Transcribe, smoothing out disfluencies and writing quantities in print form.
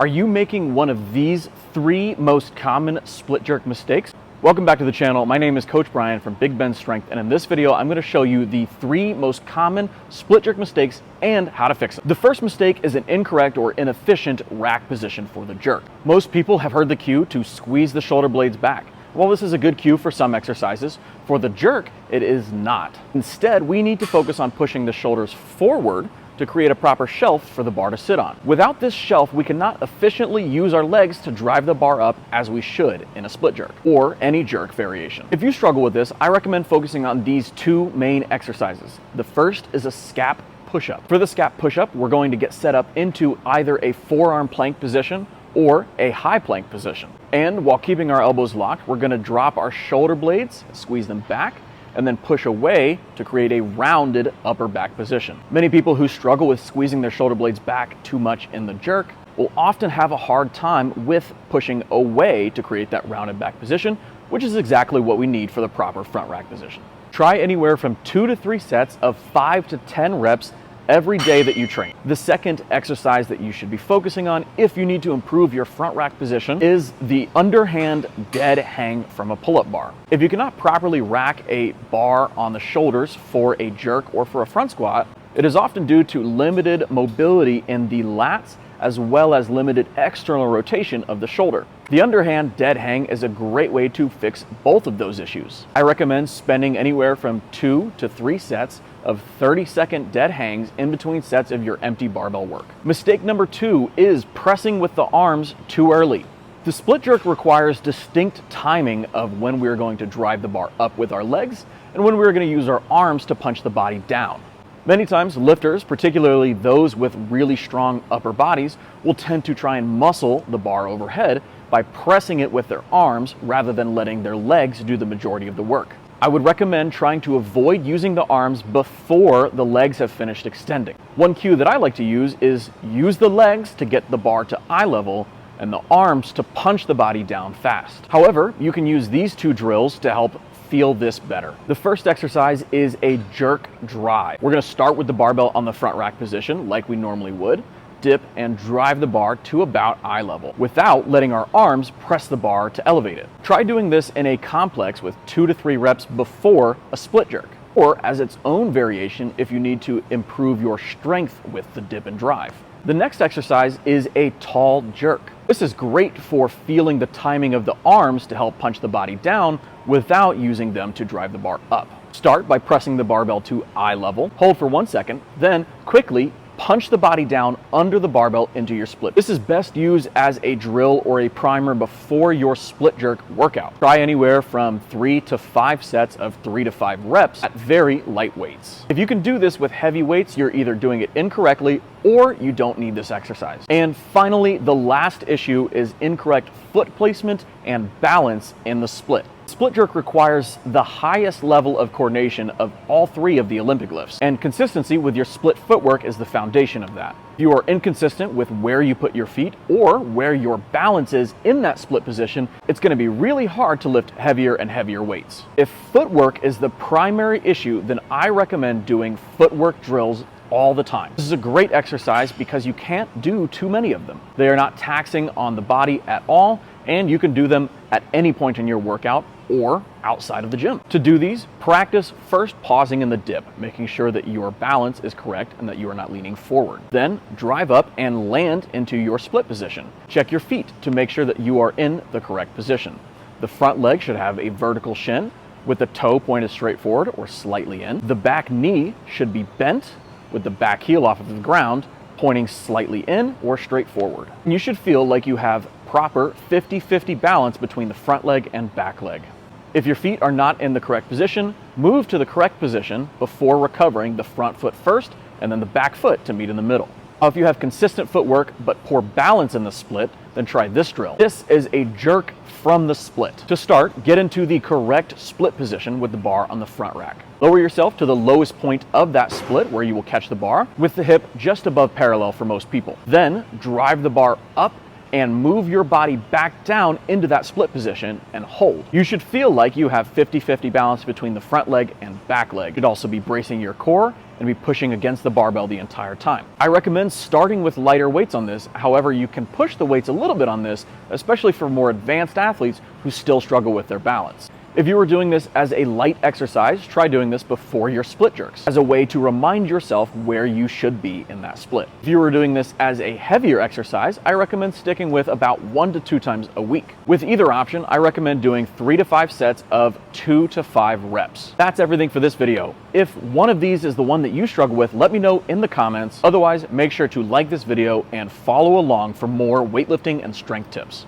Are you making one of these 3 most common split jerk mistakes? Welcome back to the channel. My name is Coach Brian from Big Ben Strength, and in this video, I'm going to show you the 3 most common split jerk mistakes and how to fix them. The first mistake is an incorrect or inefficient rack position for the jerk. Most people have heard the cue to squeeze the shoulder blades back. While this is a good cue for some exercises, for the jerk, it is not. Instead, we need to focus on pushing the shoulders forward to create a proper shelf for the bar to sit on. Without this shelf, we cannot efficiently use our legs to drive the bar up as we should in a split jerk or any jerk variation. If you struggle with this, I recommend focusing on these 2 main exercises. The first is a scap push-up. For the scap push-up, we're going to get set up into either a forearm plank position or a high plank position. And while keeping our elbows locked, we're gonna drop our shoulder blades, squeeze them back, and then push away to create a rounded upper back position. Many people who struggle with squeezing their shoulder blades back too much in the jerk will often have a hard time with pushing away to create that rounded back position, which is exactly what we need for the proper front rack position. Try anywhere from 2 to 3 sets of 5 to 10 reps every day that you train. The second exercise that you should be focusing on if you need to improve your front rack position is the underhand dead hang from a pull-up bar. If you cannot properly rack a bar on the shoulders for a jerk or for a front squat, it is often due to limited mobility in the lats as well as limited external rotation of the shoulder. The underhand dead hang is a great way to fix both of those issues. I recommend spending anywhere from 2 to 3 sets of 30-second dead hangs in between sets of your empty barbell work. Mistake number 2 is pressing with the arms too early. The split jerk requires distinct timing of when we're going to drive the bar up with our legs and when we're going to use our arms to punch the body down. Many times, lifters, particularly those with really strong upper bodies, will tend to try and muscle the bar overhead by pressing it with their arms rather than letting their legs do the majority of the work. I would recommend trying to avoid using the arms before the legs have finished extending. One cue that I like to use is use the legs to get the bar to eye level and the arms to punch the body down fast. However, you can use these 2 drills to help feel this better. The first exercise is a jerk drive. We're gonna start with the barbell on the front rack position like we normally would, dip and drive the bar to about eye level without letting our arms press the bar to elevate it. Try doing this in a complex with 2 to 3 reps before a split jerk, or as its own variation if you need to improve your strength with the dip and drive. The next exercise is a tall jerk. This is great for feeling the timing of the arms to help punch the body down without using them to drive the bar up. Start by pressing the barbell to eye level, hold for 1 second, then quickly punch the body down under the barbell into your split. This is best used as a drill or a primer before your split jerk workout. Try anywhere from 3 to 5 sets of 3 to 5 reps at very light weights. If you can do this with heavy weights, you're either doing it incorrectly or you don't need this exercise. And finally, the last issue is incorrect foot placement and balance in the split. Split jerk requires the highest level of coordination of all 3 of the Olympic lifts, and consistency with your split footwork is the foundation of that. If you are inconsistent with where you put your feet or where your balance is in that split position, it's going to be really hard to lift heavier and heavier weights. If footwork is the primary issue, then I recommend doing footwork drills all the time. This is a great exercise because you can't do too many of them. They are not taxing on the body at all, and you can do them at any point in your workout or outside of the gym. To do these, practice first pausing in the dip, making sure that your balance is correct and that you are not leaning forward. Then drive up and land into your split position. Check your feet to make sure that you are in the correct position. The front leg should have a vertical shin with the toe pointed straight forward or slightly in. The back knee should be bent with the back heel off of the ground, pointing slightly in or straight forward. And you should feel like you have proper 50-50 balance between the front leg and back leg. If your feet are not in the correct position, move to the correct position before recovering the front foot first and then the back foot to meet in the middle. If you have consistent footwork but poor balance in the split, then try this drill. This is a jerk from the split. To start, get into the correct split position with the bar on the front rack. Lower yourself to the lowest point of that split where you will catch the bar with the hip just above parallel for most people. Then drive the bar up and move your body back down into that split position and hold. You should feel like you have 50-50 balance between the front leg and back leg. You should also be bracing your core and be pushing against the barbell the entire time. I recommend starting with lighter weights on this. However, you can push the weights a little bit on this, especially for more advanced athletes who still struggle with their balance. If you were doing this as a light exercise, try doing this before your split jerks as a way to remind yourself where you should be in that split. If you were doing this as a heavier exercise, I recommend sticking with about 1 to 2 times a week. With either option, I recommend doing 3 to 5 sets of 2 to 5 reps. That's everything for this video. If one of these is the one that you struggle with, let me know in the comments. Otherwise, make sure to like this video and follow along for more weightlifting and strength tips.